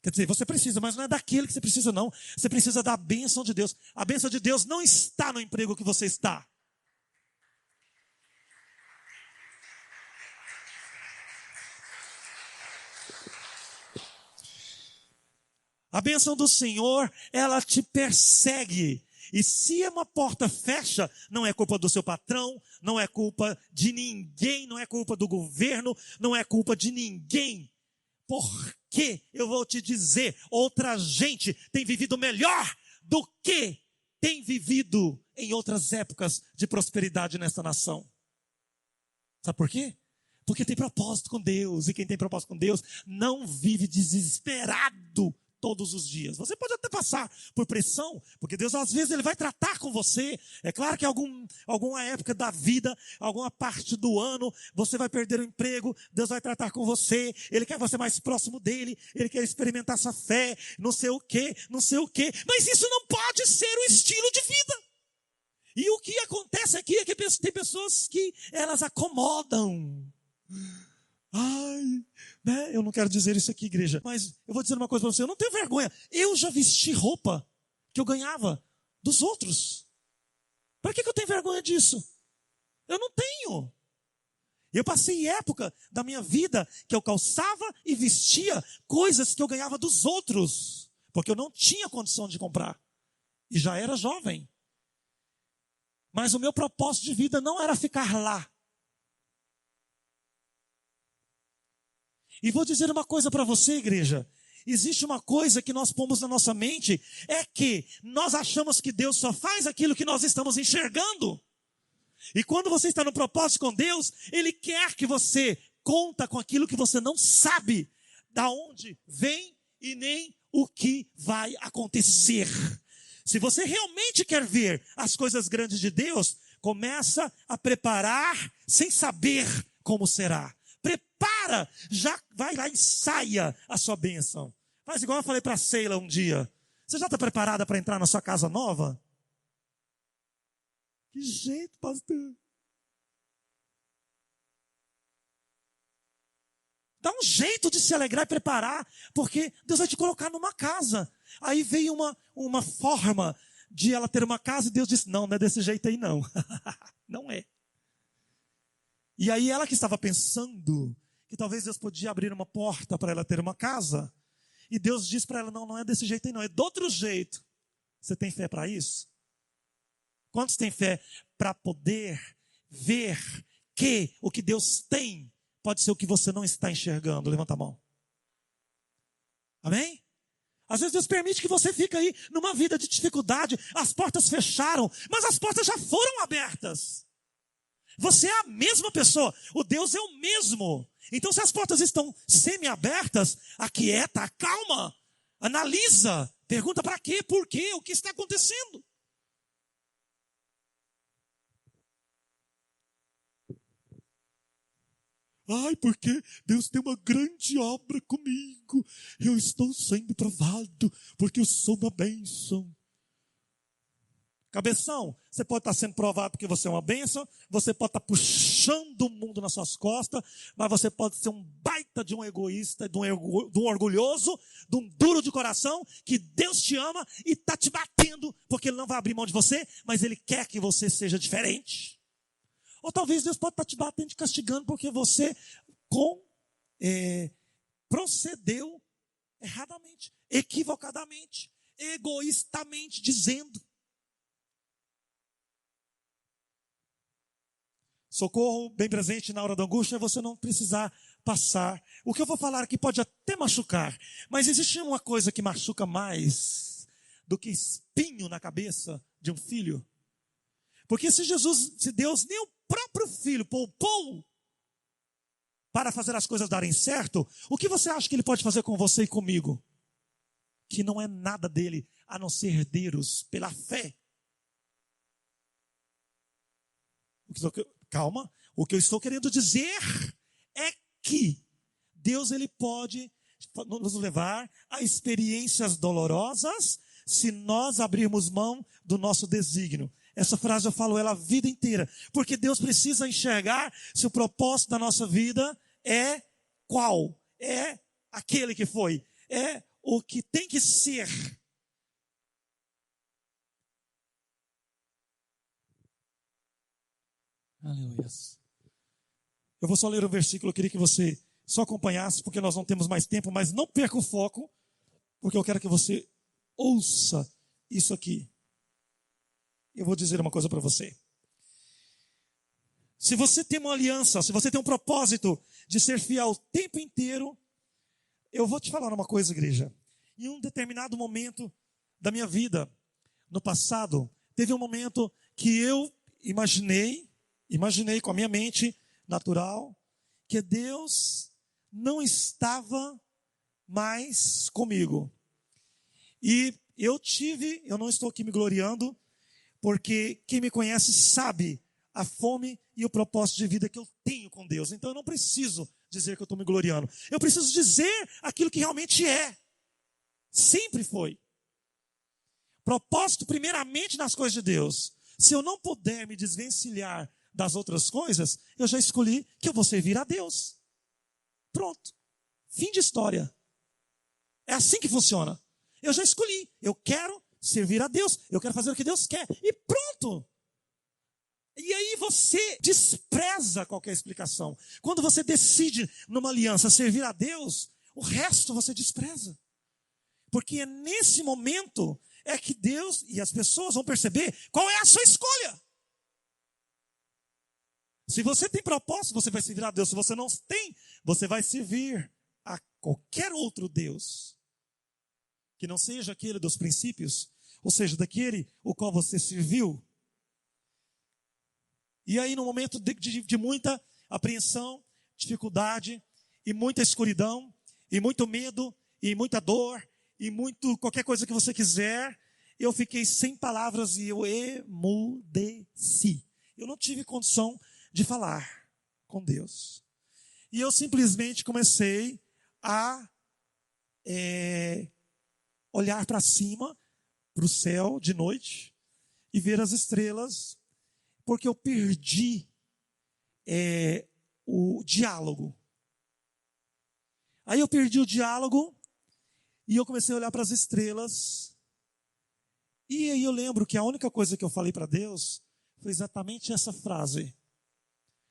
Quer dizer, você precisa, mas não é daquele que você precisa não. Você precisa da bênção de Deus. A bênção de Deus não está no emprego que você está. A bênção do Senhor, ela te persegue. E se uma porta fecha, não é culpa do seu patrão, não é culpa de ninguém, não é culpa do governo, não é culpa de ninguém. Porque, eu vou te dizer, outra gente tem vivido melhor do que tem vivido em outras épocas de prosperidade nessa nação. Sabe por quê? Porque tem propósito com Deus. E quem tem propósito com Deus não vive desesperado todos os dias. Você pode até passar por pressão, porque Deus às vezes ele vai tratar com você. É claro que alguma época da vida, alguma parte do ano, você vai perder o emprego, Deus vai tratar com você, Ele quer você mais próximo dEle, Ele quer experimentar sua fé, não sei o quê, mas isso não pode ser o estilo de vida. E o que acontece aqui é que tem pessoas que elas acomodam. Ai, né? Eu não quero dizer isso aqui, igreja, mas eu vou dizer uma coisa para você, eu não tenho vergonha. Eu já vesti roupa que eu ganhava dos outros. Para que eu tenho vergonha disso? Eu não tenho. Eu passei época da minha vida que eu calçava e vestia coisas que eu ganhava dos outros, porque eu não tinha condição de comprar. E já era jovem. Mas o meu propósito de vida não era ficar lá. E vou dizer uma coisa para você, igreja. Existe uma coisa que nós pomos na nossa mente, é que nós achamos que Deus só faz aquilo que nós estamos enxergando. E quando você está no propósito com Deus, Ele quer que você conta com aquilo que você não sabe da onde vem e nem o que vai acontecer. Se você realmente quer ver as coisas grandes de Deus, começa a preparar sem saber como será. Prepara, já vai lá e ensaia a sua bênção. Faz igual eu falei para a Sheila um dia. Você já está preparada para entrar na sua casa nova? Que jeito, pastor. Dá um jeito de se alegrar e preparar, porque Deus vai te colocar numa casa. Aí veio uma forma de ela ter uma casa e Deus disse, não é desse jeito aí não. Não é. E aí ela que estava pensando que talvez Deus podia abrir uma porta para ela ter uma casa, e Deus disse para ela, não é desse jeito aí não, é de outro jeito. Você tem fé para isso? Quantos têm fé para poder ver que o que Deus tem pode ser o que você não está enxergando? Levanta a mão. Amém? Às vezes Deus permite que você fique aí numa vida de dificuldade, as portas fecharam, mas as portas já foram abertas. Você é a mesma pessoa, o Deus é o mesmo. Então se as portas estão semi-abertas, aquieta, acalma, analisa, pergunta para quê, por quê, o que está acontecendo. Ai, porque Deus tem uma grande obra comigo. Eu estou sendo provado, porque eu sou uma bênção. Cabeção, você pode estar sendo provado porque você é uma bênção, você pode estar puxando o mundo nas suas costas, mas você pode ser um baita de um egoísta, de um orgulhoso, de um duro de coração, que Deus te ama e está te batendo, porque Ele não vai abrir mão de você, mas Ele quer que você seja diferente. Ou talvez Deus pode estar te batendo e castigando porque você procedeu erradamente, equivocadamente, egoístamente, dizendo. Socorro bem presente na hora da angústia é você não precisar passar. O que eu vou falar aqui pode até machucar, mas existe uma coisa que machuca mais do que espinho na cabeça de um filho. Porque se Deus nem o próprio filho poupou para fazer as coisas darem certo, o que você acha que Ele pode fazer com você e comigo? Que não é nada dele a não ser herdeiros pela fé. Calma, o que eu estou querendo dizer é que Deus ele pode nos levar a experiências dolorosas se nós abrirmos mão do nosso desígnio. Essa frase eu falo ela a vida inteira, porque Deus precisa enxergar se o propósito da nossa vida é qual? É aquele que foi, é o que tem que ser. Aleluia. Eu vou só ler um versículo, eu queria que você só acompanhasse, porque nós não temos mais tempo, mas não perca o foco, porque eu quero que você ouça isso aqui. Eu vou dizer uma coisa para você. Se você tem uma aliança, se você tem um propósito de ser fiel o tempo inteiro, eu vou te falar uma coisa, igreja. Em um determinado momento da minha vida, no passado, teve um momento que eu imaginei com a minha mente natural, que Deus não estava mais comigo. E eu não estou aqui me gloriando, porque quem me conhece sabe a fome e o propósito de vida que eu tenho com Deus. Então eu não preciso dizer que eu estou me gloriando. Eu preciso dizer aquilo que realmente é. Sempre foi. Propósito primeiramente nas coisas de Deus. Se eu não puder me desvencilhar das outras coisas, eu já escolhi que eu vou servir a Deus. Pronto. Fim de história. É assim que funciona. Eu já escolhi. Eu quero servir a Deus. Eu quero fazer o que Deus quer. E pronto. E aí você despreza qualquer explicação. Quando você decide numa aliança servir a Deus, o resto você despreza. Porque é nesse momento é que Deus e as pessoas vão perceber qual é a sua escolha. Se você tem propósito, você vai servir a Deus. Se você não tem, você vai servir a qualquer outro Deus, que não seja aquele dos princípios, ou seja, daquele o qual você serviu. E aí, no momento de muita apreensão, dificuldade, e muita escuridão, e muito medo, e muita dor, e muito qualquer coisa que você quiser, eu fiquei sem palavras e eu emudeci. Eu não tive condição de falar com Deus. E eu simplesmente comecei a olhar para cima, para o céu de noite, e ver as estrelas, porque eu perdi o diálogo. Aí eu perdi o diálogo, e eu comecei a olhar para as estrelas, e aí eu lembro que a única coisa que eu falei para Deus foi exatamente essa frase: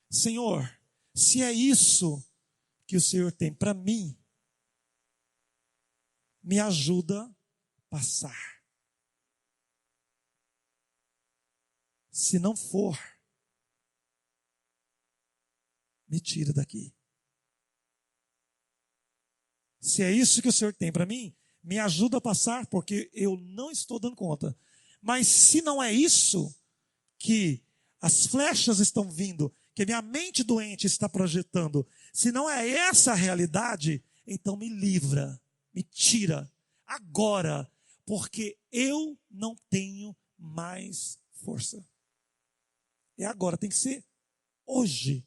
Senhor, se é isso que o Senhor tem para mim, me ajuda a passar. Se não for, me tira daqui. Se é isso que o Senhor tem para mim, me ajuda a passar, porque eu não estou dando conta. Mas se não é isso que as flechas estão vindo, que minha mente doente está projetando, se não é essa a realidade, então me livra, me tira agora, porque eu não tenho mais força. É agora, tem que ser hoje.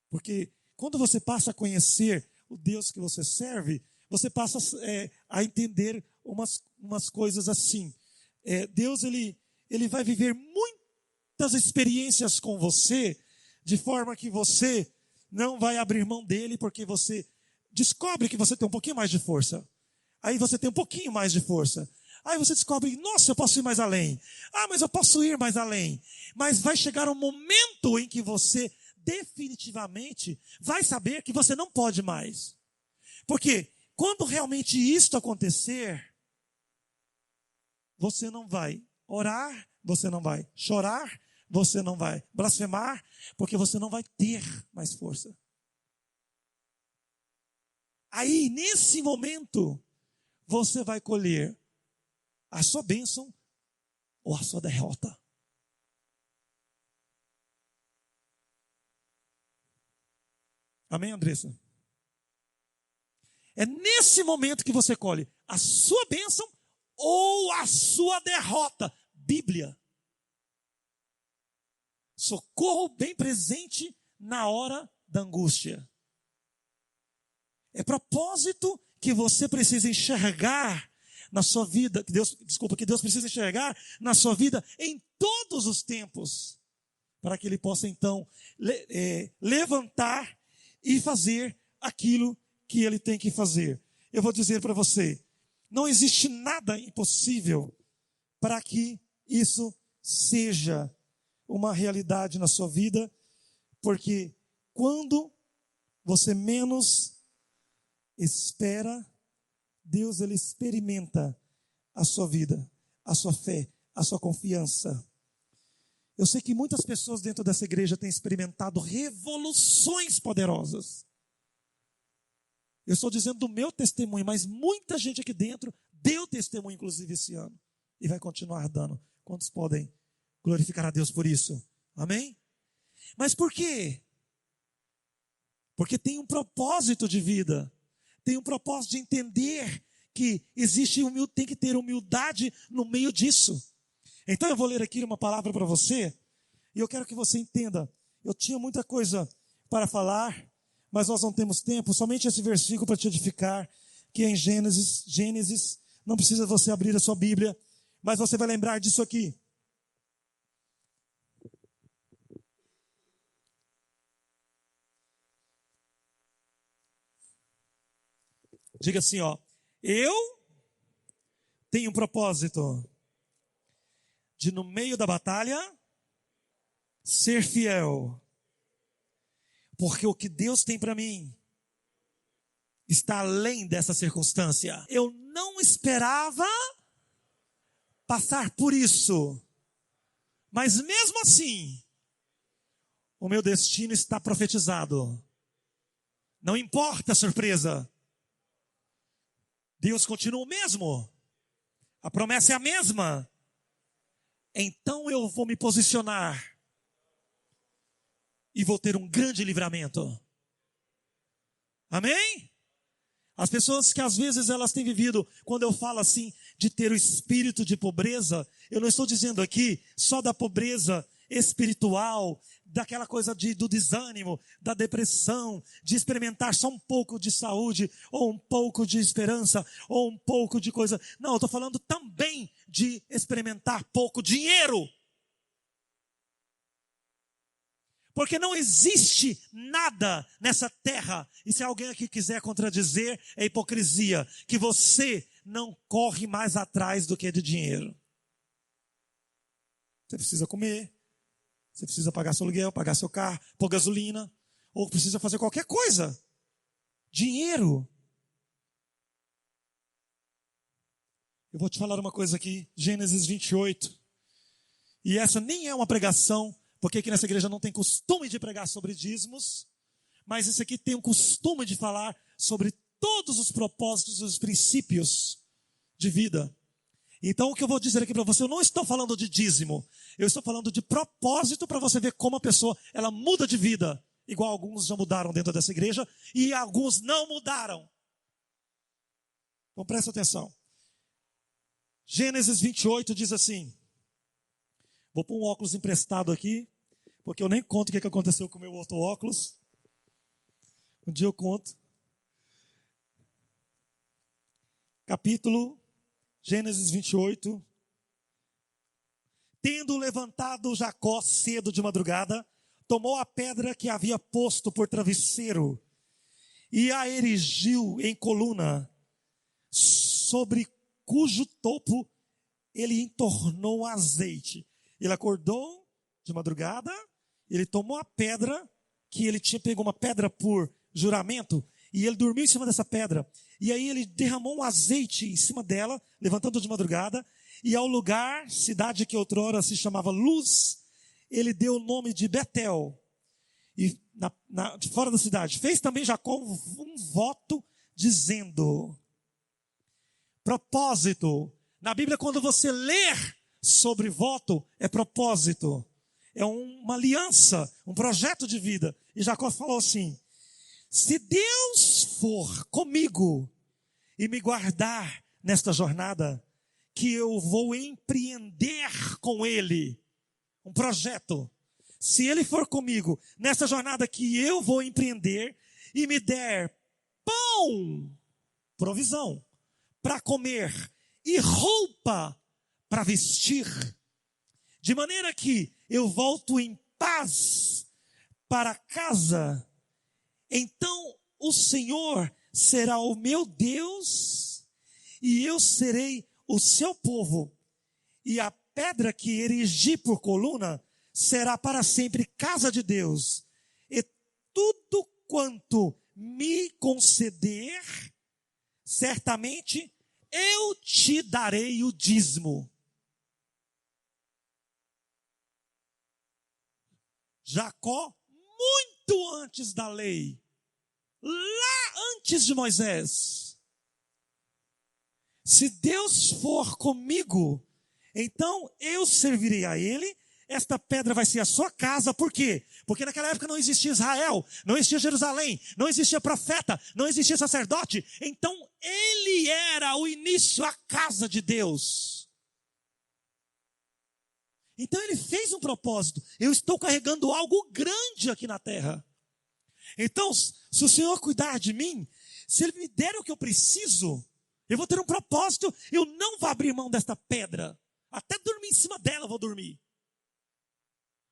Porque quando você passa a conhecer o Deus que você serve, você passa a entender umas coisas assim. Deus, ele vai viver muitas experiências com você, de forma que você não vai abrir mão dele, porque você descobre que você tem um pouquinho mais de força. Aí você tem um pouquinho mais de força. Aí você descobre, nossa, eu posso ir mais além. Ah, mas eu posso ir mais além. Mas vai chegar um momento em que você definitivamente vai saber que você não pode mais. Porque quando realmente isto acontecer, você não vai orar, você não vai chorar, você não vai blasfemar, porque você não vai ter mais força. Aí, nesse momento, você vai colher a sua bênção ou a sua derrota. Amém, Andressa? É nesse momento que você colhe a sua bênção ou a sua derrota. Bíblia. Socorro bem presente na hora da angústia. É propósito que você precisa enxergar na sua vida, que Deus precisa enxergar na sua vida em todos os tempos, para que Ele possa então levantar e fazer aquilo que Ele tem que fazer. Eu vou dizer para você, não existe nada impossível para que isso seja uma realidade na sua vida, porque quando você menos espera, Deus, Ele experimenta a sua vida, a sua fé, a sua confiança. Eu sei que muitas pessoas dentro dessa igreja têm experimentado revoluções poderosas. Eu estou dizendo do meu testemunho, mas muita gente aqui dentro deu testemunho, inclusive, esse ano. E vai continuar dando. Quantos podem glorificar a Deus por isso? Amém? Mas por quê? Porque tem um propósito de vida. Tem um propósito de entender que tem que ter humildade no meio disso. Então eu vou ler aqui uma palavra para você, e eu quero que você entenda. Eu tinha muita coisa para falar, mas nós não temos tempo, somente esse versículo para te edificar, que é em Gênesis, não precisa você abrir a sua Bíblia, mas você vai lembrar disso aqui. Diga assim, eu tenho um propósito de, no meio da batalha, ser fiel. Porque o que Deus tem para mim está além dessa circunstância. Eu não esperava passar por isso, Mas mesmo assim, o meu destino está profetizado. Não importa a surpresa. Deus continua o mesmo. A promessa é a mesma. Então eu vou me posicionar e vou ter um grande livramento. Amém? As pessoas que às vezes elas têm vivido, quando eu falo assim, de ter o espírito de pobreza, eu não estou dizendo aqui só da pobreza espiritual, daquela coisa do desânimo, da depressão, de experimentar só um pouco de saúde, ou um pouco de esperança, ou um pouco de coisa. Não, eu estou falando também de experimentar pouco dinheiro. Porque não existe nada nessa terra, e se alguém aqui quiser contradizer, é hipocrisia, que você não corre mais atrás do que de dinheiro. Você precisa comer, você precisa pagar seu aluguel, pagar seu carro, pôr gasolina, ou precisa fazer qualquer coisa. Dinheiro. Eu vou te falar uma coisa aqui, Gênesis 28, e essa nem é uma pregação, porque aqui nessa igreja não tem costume de pregar sobre dízimos, mas esse aqui tem um costume de falar sobre todos os propósitos e os princípios de vida. Então o que eu vou dizer aqui para você, eu não estou falando de dízimo, eu estou falando de propósito para você ver como a pessoa, ela muda de vida, igual alguns já mudaram dentro dessa igreja, e alguns não mudaram. Então presta atenção. Gênesis 28 diz assim, vou pôr um óculos emprestado aqui, porque eu nem conto o que aconteceu com o meu outro óculos. Um dia eu conto. Capítulo, Gênesis 28. Tendo levantado Jacó cedo de madrugada, tomou a pedra que havia posto por travesseiro e a erigiu em coluna, sobre cujo topo ele entornou azeite. Ele acordou de madrugada, ele tomou a pedra, que ele tinha pego uma pedra por juramento, e ele dormiu em cima dessa pedra. E aí ele derramou um azeite em cima dela, levantando de madrugada, e ao lugar, cidade que outrora se chamava Luz, ele deu o nome de Betel. E fora da cidade. Fez também Jacó um voto dizendo, propósito. Na Bíblia, quando você ler sobre voto, é propósito. É uma aliança, um projeto de vida. E Jacó falou assim, se Deus for comigo e me guardar nesta jornada, que eu vou empreender com Ele um projeto. Se Ele for comigo nessa jornada que eu vou empreender e me der pão, provisão, para comer e roupa para vestir, de maneira que eu volto em paz para casa, então o Senhor será o meu Deus e eu serei o seu povo. E a pedra que erigi por coluna será para sempre casa de Deus. E tudo quanto me conceder, certamente eu te darei o dízimo. Jacó, muito antes da lei, lá antes de Moisés, se Deus for comigo, então eu servirei a Ele, esta pedra vai ser a sua casa, por quê? Porque naquela época não existia Israel, não existia Jerusalém, não existia profeta, não existia sacerdote, então Ele era o início, a casa de Deus. Então ele fez um propósito. Eu estou carregando algo grande aqui na terra. Então, se o Senhor cuidar de mim, se Ele me der o que eu preciso, eu vou ter um propósito. Eu não vou abrir mão desta pedra. Até dormir em cima dela eu vou dormir.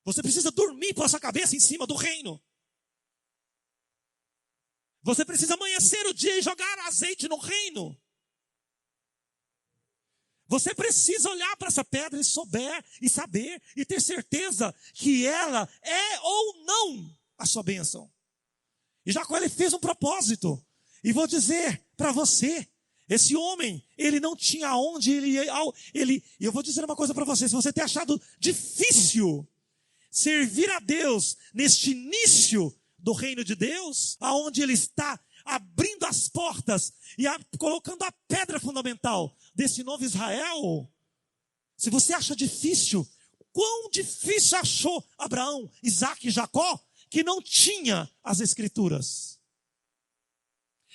Você precisa dormir com a sua cabeça em cima do reino. Você precisa amanhecer o dia e jogar azeite no reino. Você precisa olhar para essa pedra e saber e ter certeza que ela é ou não a sua bênção. E Jacó ele fez um propósito. E vou dizer para você Esse homem, ele não tinha aonde e eu vou dizer uma coisa para você, se você tem achado difícil servir a Deus neste início do reino de Deus, aonde ele está abrindo as portas e colocando a pedra fundamental desse novo Israel, se você acha difícil, quão difícil achou Abraão, Isaac e Jacó, que não tinha as escrituras,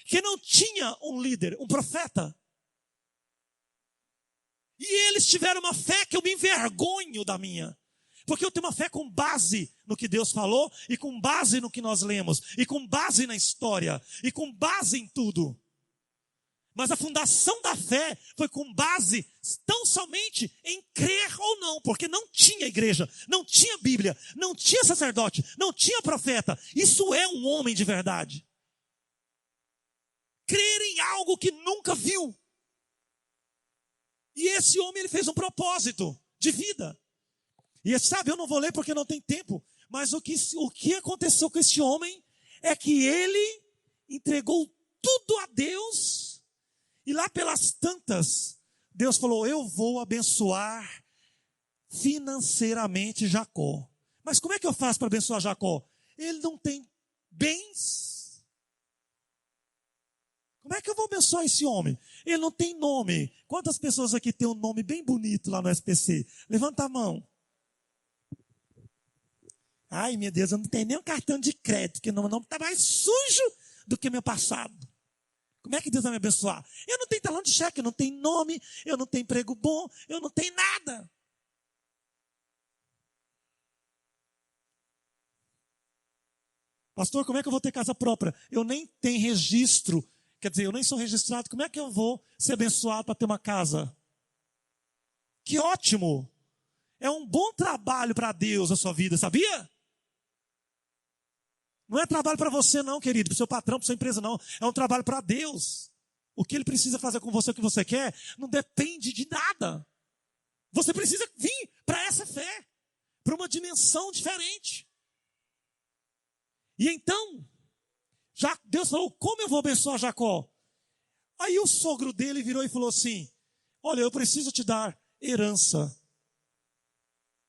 que não tinha um líder, um profeta. E eles tiveram uma fé que eu me envergonho da minha. Porque eu tenho uma fé com base no que Deus falou, e com base no que nós lemos, e com base na história, e com base em tudo. Mas a fundação da fé foi com base tão somente em crer ou não, porque não tinha igreja, não tinha Bíblia, não tinha sacerdote, não tinha profeta. Isso é um homem de verdade. Crer em algo que nunca viu. E esse homem, ele fez um propósito de vida. E sabe, eu não vou ler porque não tem tempo, mas o que aconteceu com esse homem é que ele entregou tudo a Deus, e lá pelas tantas, Deus falou: eu vou abençoar financeiramente Jacó. Mas como é que eu faço para abençoar Jacó? Ele não tem bens. Como é que eu vou abençoar esse homem? Ele não tem nome. Quantas pessoas aqui têm um nome bem bonito lá no SPC? Levanta a mão. Ai, meu Deus, eu não tenho nem um cartão de crédito, porque meu nome está mais sujo do que meu passado. Como é que Deus vai me abençoar? Eu não tenho talão de cheque, eu não tenho nome, eu não tenho emprego bom, eu não tenho nada. Pastor, como é que eu vou ter casa própria? Eu nem tenho registro, quer dizer, eu nem sou registrado, como é que eu vou ser abençoado para ter uma casa? Que ótimo! É um bom trabalho para Deus a sua vida, sabia? Não é trabalho para você não, querido, para o seu patrão, para a sua empresa não. É um trabalho para Deus. O que Ele precisa fazer com você, o que você quer, não depende de nada. Você precisa vir para essa fé, para uma dimensão diferente. E então, Deus falou: como eu vou abençoar Jacó? Aí o sogro dele virou e falou assim: olha, eu preciso te dar herança.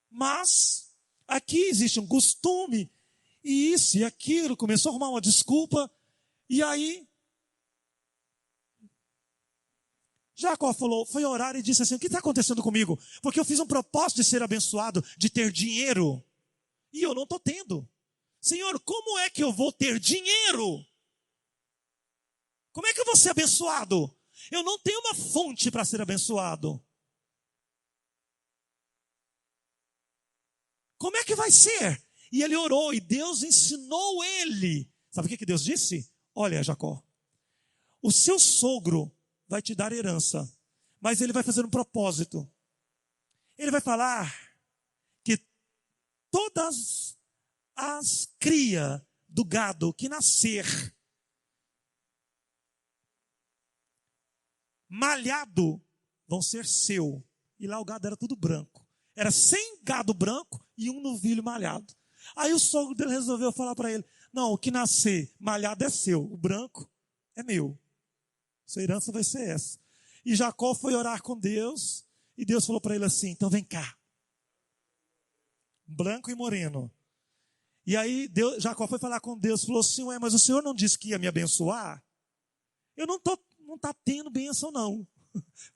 Mas aqui existe um costume, e isso e aquilo. Começou a arrumar uma desculpa. E aí Jacó foi orar e disse assim: o que está acontecendo comigo? Porque eu fiz um propósito de ser abençoado, de ter dinheiro, e eu não estou tendo. Senhor, como é que eu vou ter dinheiro? Como é que eu vou ser abençoado? Eu não tenho uma fonte para ser abençoado. Como é que vai ser? E ele orou, e Deus ensinou ele. Sabe o que Deus disse? Olha, Jacó, o seu sogro vai te dar herança, mas ele vai fazer um propósito. Ele vai falar que todas as cria do gado que nascer malhado vão ser seu. E lá o gado era tudo branco. Era 100 gado branco e um novilho malhado. Aí o sogro dele resolveu falar para ele: não, o que nascer malhado é seu, o branco é meu. Sua herança vai ser essa. E Jacó foi orar com Deus, e Deus falou para ele assim: então vem cá, branco e moreno. E aí Jacó foi falar com Deus, falou assim: ué, mas o Senhor não disse que ia me abençoar? Eu não está tendo bênção não.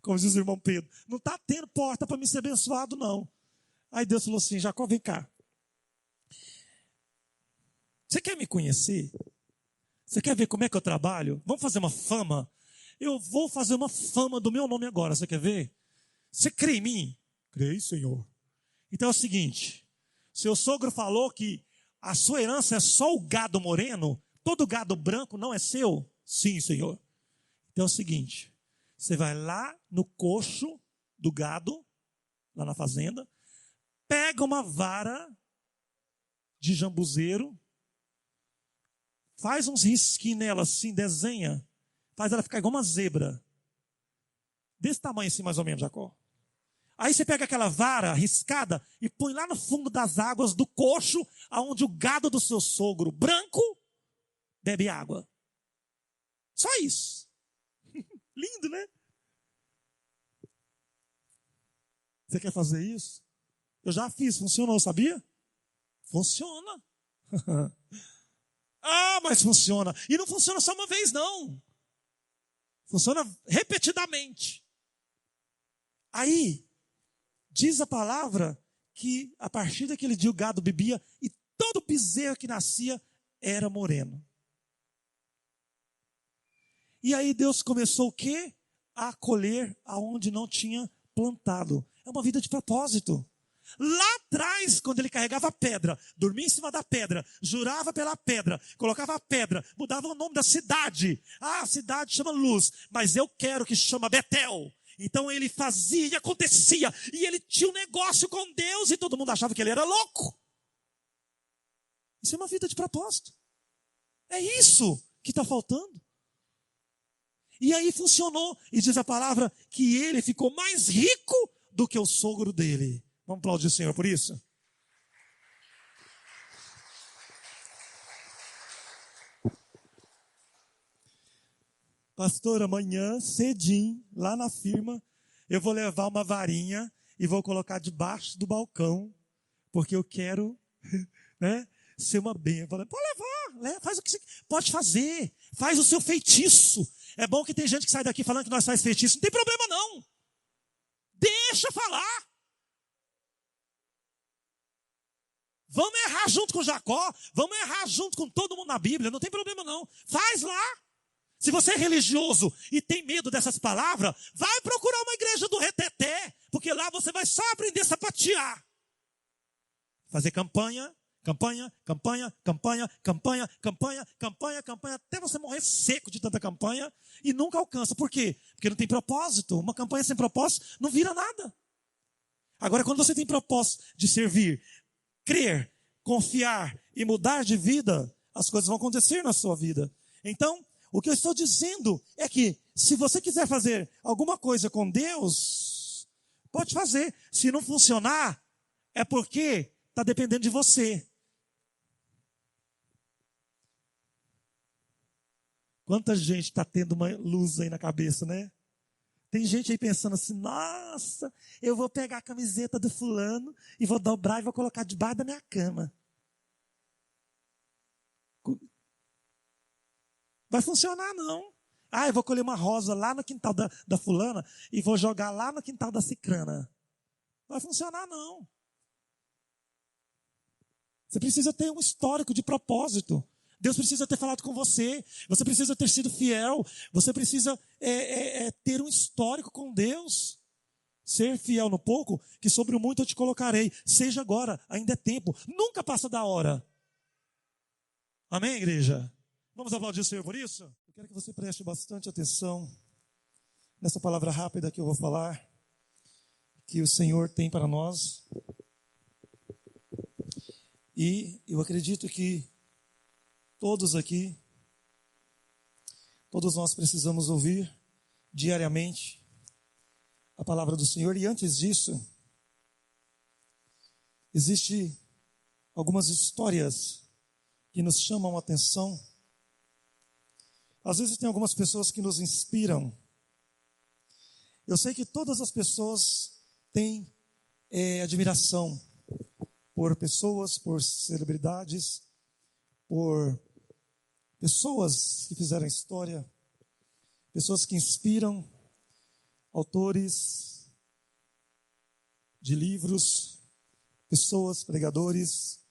Como diz o irmão Pedro, não está tendo porta para me ser abençoado não. Aí Deus falou assim: Jacó, vem cá. Você quer me conhecer? Você quer ver como é que eu trabalho? Vamos fazer uma fama? Eu vou fazer uma fama do meu nome agora, você quer ver? Você crê em mim? Creio, Senhor. Então é o seguinte: seu sogro falou que a sua herança é só o gado moreno, todo gado branco não é seu? Sim, Senhor. Então é o seguinte: você vai lá no coxo do gado, lá na fazenda, pega uma vara de jambuzeiro, faz uns risquinhos nela assim, desenha, faz ela ficar igual uma zebra. Desse tamanho assim, mais ou menos, Jacó. Aí você pega aquela vara riscada e põe lá no fundo das águas do coxo, aonde o gado do seu sogro branco bebe água. Só isso. Lindo, né? Você quer fazer isso? Eu já fiz, funcionou, sabia? Funciona. Ah, mas funciona. E não funciona só uma vez, não. Funciona repetidamente. Aí, diz a palavra que a partir daquele dia o gado bebia e todo bezerro que nascia era moreno. E aí Deus começou o quê? A colher aonde não tinha plantado. É uma vida de propósito. Lá atrás, quando ele carregava a pedra, dormia em cima da pedra, jurava pela pedra, colocava a pedra, mudava o nome da cidade. Ah, a cidade chama Luz, mas eu quero que chama Betel. Então ele fazia e acontecia, e ele tinha um negócio com Deus, e todo mundo achava que ele era louco. Isso é uma vida de propósito. É isso que está faltando. E aí funcionou, e diz a palavra que ele ficou mais rico do que o sogro dele. Vamos aplaudir o Senhor por isso? Pastor, amanhã, cedinho, lá na firma, eu vou levar uma varinha e vou colocar debaixo do balcão, porque eu quero, né, ser uma bênção. Pode levar, faz o que você pode fazer, faz o seu feitiço. É bom que tem gente que sai daqui falando que nós faz feitiço, não tem problema não. Deixa falar. Vamos errar junto com Jacó, vamos errar junto com todo mundo na Bíblia, não tem problema não. Faz lá. Se você é religioso e tem medo dessas palavras, vai procurar uma igreja do reteté, porque lá você vai só aprender a sapatear. Fazer campanha, campanha, campanha, campanha, campanha, campanha, campanha, campanha, até você morrer seco de tanta campanha e nunca alcança. Por quê? Porque não tem propósito. Uma campanha sem propósito não vira nada. Agora, quando você tem propósito de servir, crer, confiar e mudar de vida, as coisas vão acontecer na sua vida. Então, o que eu estou dizendo é que se você quiser fazer alguma coisa com Deus, pode fazer. Se não funcionar, é porque está dependendo de você. Quanta gente está tendo uma luz aí na cabeça, né? Tem gente aí pensando assim, nossa, eu vou pegar a camiseta do fulano e vou dobrar e vou colocar debaixo da minha cama. Vai funcionar não. Ah, eu vou colher uma rosa lá no quintal da fulana e vou jogar lá no quintal da cicrana. Vai funcionar não. Você precisa ter um histórico de propósito. Deus precisa ter falado com você. Você precisa ter sido fiel. Você precisa ter um histórico com Deus. Ser fiel no pouco, que sobre o muito eu te colocarei. Seja agora, ainda é tempo. Nunca passa da hora. Amém, igreja? Vamos aplaudir o Senhor por isso? Eu quero que você preste bastante atenção nessa palavra rápida que eu vou falar, que o Senhor tem para nós. E eu acredito que todos aqui, todos nós precisamos ouvir diariamente a palavra do Senhor. E antes disso, existem algumas histórias que nos chamam a atenção. Às vezes tem algumas pessoas que nos inspiram. Eu sei que todas as pessoas têm admiração por pessoas, por celebridades, por pessoas que fizeram história, pessoas que inspiram, autores de livros, pessoas, pregadores.